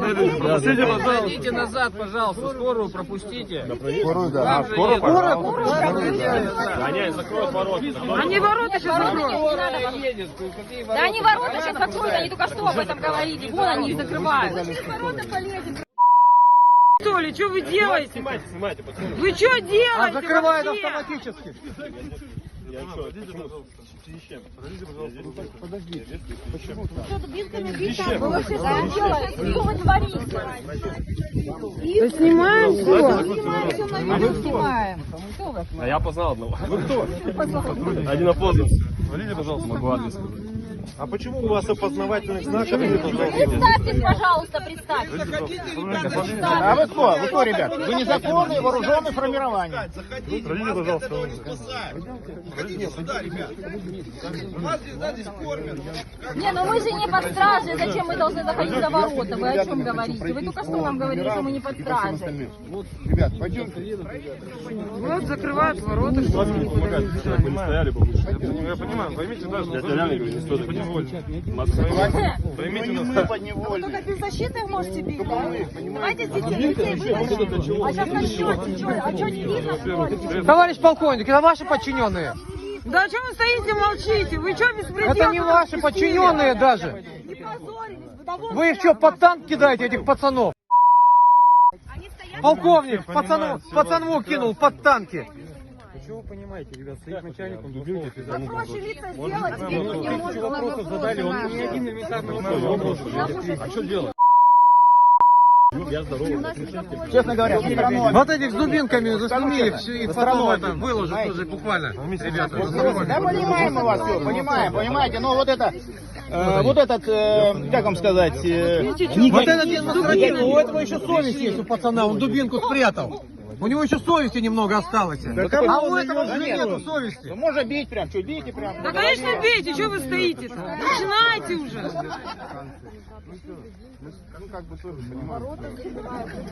Идите назад, пожалуйста, скорую пропустите. Скорую, да. Скорую, Они закроют ворота. Они ворота сейчас закроют. Скорая едет. Какие Да они ворота сейчас закроют, они только что об этом говорили. Вон они их закрывают. Что ли, что вы делаете? Снимайте, пацаны. Вы что делаете? Закрывает вообще? автоматически. Что дубинками бить там? Вы вообще что делаете? Что вы творите? Да снимаем все. Снимаем. Кто вы? А я познал одного. Вы кто? Один опознанный. Валите, пожалуйста, могу адрес сказать. А почему у вас опознавательных знаков нет? Представьтесь, пожалуйста, представьтесь. А вы кто? Вы кто, ребят? Вы незаконные вооруженные формирования. Пройдите, пожалуйста. Заходите сюда, ребят. Вас здесь кормят. Не, ну мы же не под стражей. Зачем мы должны заходить за ворота? Вы о чем говорите? Вы только что нам говорили, что мы не под стражей. Ребят, пойдемте. Вот закрывают ворота. Вы не стояли бы лучше. Я понимаю, поймите даже. Я тебе реально говорю, не стоит. Поймите нас. Только беззащитных можете бить, да? Давайте детей вытащите. А сейчас начнете. А что не видно? Товарищ полковник, это ваши подчиненные. Да о чем вы стоите, молчите? Вы что беспредел? Это не ваши подчиненные даже. Не позорились. Да вон Вы их что, под танк кидаете, этих пацанов? они стоят. Полковник пацанов кинул под танки. Что вы понимаете, ребят, стоит начальник, он дубинки Да проще лица сделать, теперь мы не можем на вопросы задали, он ни один элементарный вопрос. А что делать? Я здоровый. Честно говоря, вот этих с дубинками засними и потом это выложат тоже буквально. Ребята, Да понимаем мы вас все, понимаем, понимаете, но вот это, вот этот, как вам сказать, вот этот демонстративный, у этого еще совесть есть у пацана, он дубинку спрятал. У него еще совести немного осталось. А у этого же нету совести. можно бить прям, что бейте прям. Да, конечно, бейте, что вы стоите-то? Начинайте уже.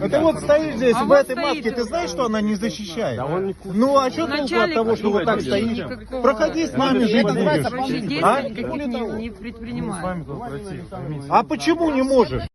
Ну ты вот стоишь здесь, А в вот этой стоите. маске, ты знаешь, что она не защищает? Ну а что толку от Начальник того, что вот так вообще стоишь? никакого- Проходи с нами, жить Вообще будешь. действий никаких не предпринимает. А почему не можешь?